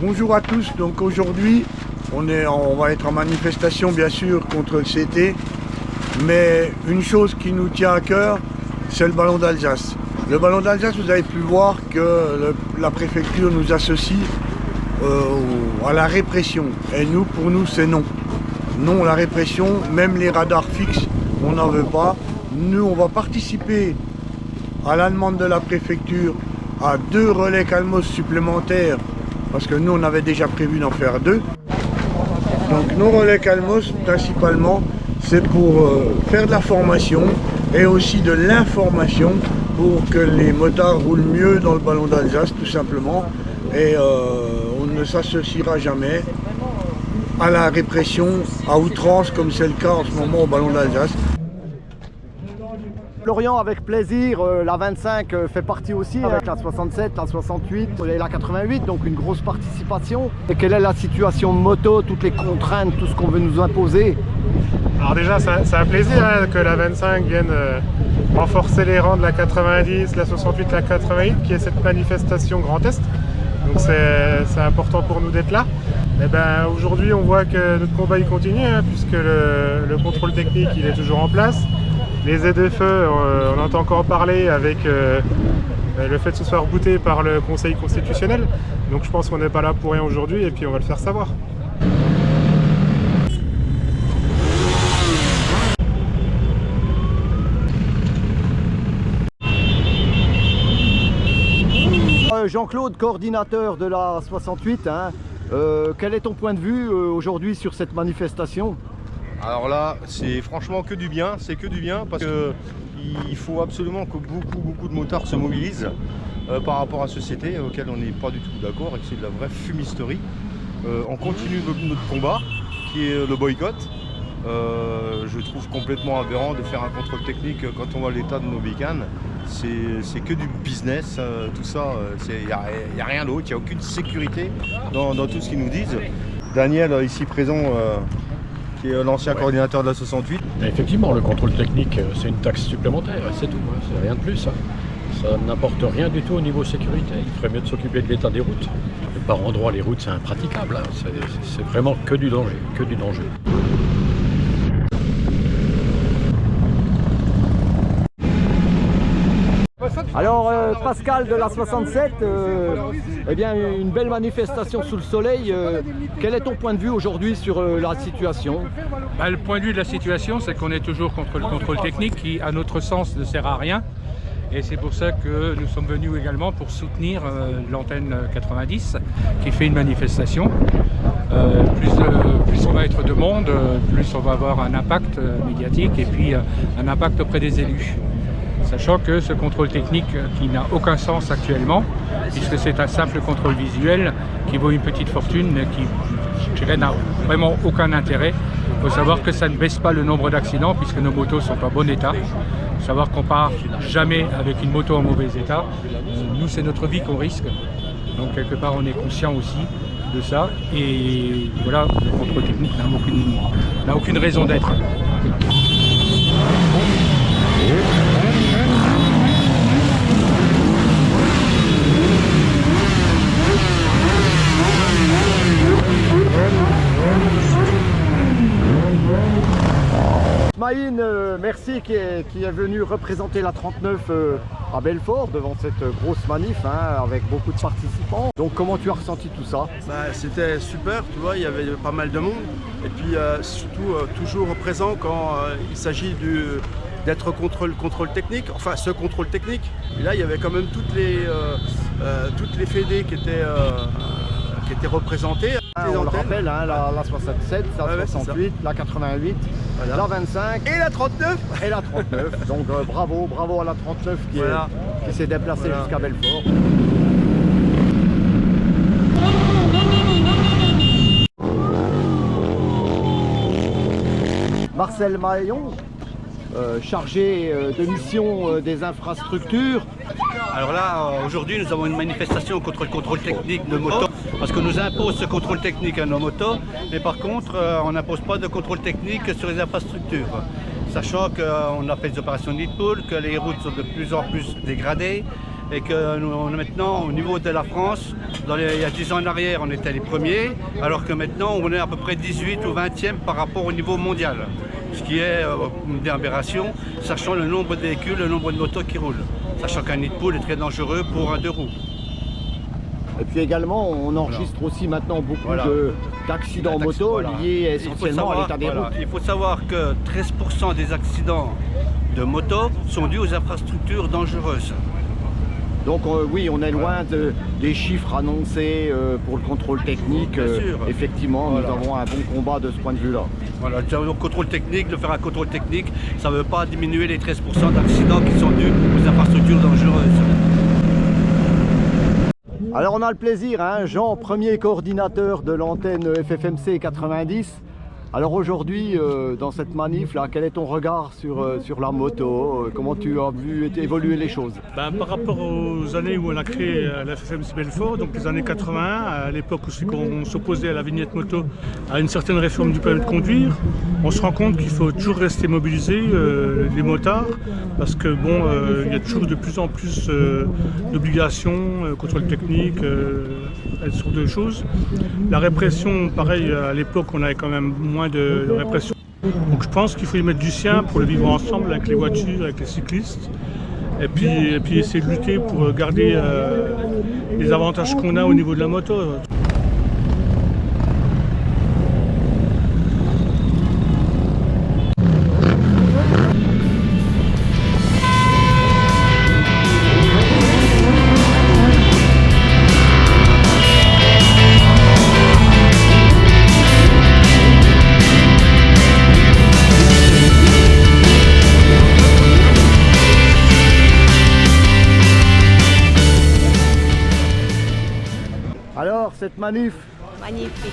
Bonjour à tous, donc aujourd'hui on va être en manifestation bien sûr contre le CT, mais une chose qui nous tient à cœur, c'est le ballon d'Alsace. Le ballon d'Alsace, vous avez pu voir que la préfecture nous associe à la répression, et pour nous c'est non. Non, la répression, même les radars fixes, on n'en veut pas. Nous, on va participer à la demande de la préfecture à 2 relais Calmos supplémentaires, parce que nous, on avait déjà prévu d'en faire 2. Donc nos relais Calmos, principalement, c'est pour faire de la formation et aussi de l'information pour que les motards roulent mieux dans le ballon d'Alsace, tout simplement. Et on ne s'associera jamais à la répression à outrance, comme c'est le cas en ce moment au ballon d'Alsace. Lorient, avec plaisir, la 25 fait partie aussi, avec la 67, la 68 et la 88, donc une grosse participation. Et quelle est la situation moto, toutes les contraintes, tout ce qu'on veut nous imposer? Alors déjà, ça a plaisir que la 25 vienne renforcer les rangs de la 90, la 68, la 88, qui est cette manifestation Grand Est. Donc c'est important pour nous d'être là. Et ben, aujourd'hui, on voit que notre combat il continue, puisque le contrôle technique il est toujours en place. Les ZFE, on entend encore parler avec le fait de se faire rebooter par le Conseil constitutionnel. Donc je pense qu'on n'est pas là pour rien aujourd'hui et puis on va le faire savoir. Jean-Claude, coordinateur de la 68, quel est ton point de vue aujourd'hui sur cette manifestation? Alors là, c'est franchement que du bien, parce qu'il faut absolument que beaucoup de motards se mobilisent par rapport à ce CT auquel on n'est pas du tout d'accord et que c'est de la vraie fumisterie. On continue notre combat qui est le boycott. Je trouve complètement aberrant de faire un contrôle technique quand on voit l'état de nos bécanes. C'est que du business, tout ça, il n'y a rien d'autre, il n'y a aucune sécurité dans tout ce qu'ils nous disent. Daniel, ici présent, qui est l'ancien coordinateur de la 68. Effectivement, le contrôle technique, c'est une taxe supplémentaire, c'est tout, c'est rien de plus. Ça n'apporte rien du tout au niveau sécurité. Il ferait mieux de s'occuper de l'état des routes. Par endroits, les routes, c'est impraticable. C'est vraiment que du danger, que du danger. Alors Pascal de la 67, eh bien une belle manifestation sous le soleil. Quel est ton point de vue aujourd'hui sur la situation? Le point de vue de la situation, c'est qu'on est toujours contre le contrôle technique qui, à notre sens, ne sert à rien. Et c'est pour ça que nous sommes venus également pour soutenir l'antenne 90 qui fait une manifestation. Plus on va être de monde, plus on va avoir un impact médiatique et puis un impact auprès des élus. Sachant que ce contrôle technique qui n'a aucun sens actuellement, puisque c'est un simple contrôle visuel qui vaut une petite fortune, qui je dirais n'a vraiment aucun intérêt. Il faut savoir que ça ne baisse pas le nombre d'accidents puisque nos motos sont en bon état. Il faut savoir qu'on part jamais avec une moto en mauvais état. Nous, c'est notre vie qu'on risque. Donc quelque part, on est conscient aussi de ça. Et voilà, le contrôle technique n'a aucune raison d'être. Maïn, merci qui est venu représenter la 39 à Belfort devant cette grosse manif avec beaucoup de participants. Donc comment tu as ressenti tout ça? C'était super, tu vois, il y avait pas mal de monde et puis surtout toujours présent quand il s'agit d'être contre le contrôle technique, enfin ce contrôle technique. Et là il y avait quand même toutes les fédés qui étaient représentées. On le rappelle, la 67, la 68, la 88, voilà. La 25 et la 39. Et la 39. Donc bravo à la 39 qui s'est déplacée jusqu'à Belfort. Marcel Maillon, chargé de mission des infrastructures. Alors là, aujourd'hui, nous avons une manifestation contre le contrôle technique de motos, parce qu'on nous impose ce contrôle technique à nos motos, mais par contre, on n'impose pas de contrôle technique sur les infrastructures. Sachant qu'on a fait des opérations de Leadpool, que les routes sont de plus en plus dégradées, et que maintenant, au niveau de la France, il y a 10 ans en arrière, on était les premiers, alors que maintenant, on est à peu près 18 ou 20e par rapport au niveau mondial. Ce qui est une aberration, sachant le nombre de véhicules, le nombre de motos qui roulent. Sachant qu'un nid de poule est très dangereux pour un 2 roues. Et puis également, on enregistre aussi maintenant beaucoup d'accidents moto liés essentiellement à l'état des routes. Il faut savoir que 13% des accidents de moto sont dus aux infrastructures dangereuses. Donc oui, on est loin des chiffres annoncés pour le contrôle technique. Effectivement, nous avons un bon combat de ce point de vue-là. Voilà, le contrôle technique, de faire un contrôle technique, ça ne veut pas diminuer les 13% d'accidents qui sont dus aux infrastructures dangereuses. Alors on a le plaisir, hein, Jean, premier coordinateur de l'antenne FFMC 90. Alors aujourd'hui, dans cette manif, là, quel est ton regard sur la moto? Comment tu as vu évoluer les choses? Par rapport aux années où on a créé la FFMC Belfort, donc les années 81, à l'époque où on s'opposait à la vignette moto, à une certaine réforme du permis de conduire, on se rend compte qu'il faut toujours rester mobilisé, les motards, parce que bon, il y a toujours de plus en plus d'obligations, contrôle technique, toutes sortes de choses. La répression, pareil, à l'époque, on avait quand même moins de répression. Donc je pense qu'il faut y mettre du sien pour le vivre ensemble avec les voitures, avec les cyclistes. Et puis essayer de lutter pour garder les avantages qu'on a au niveau de la moto. Alors, cette manif, Magnifique.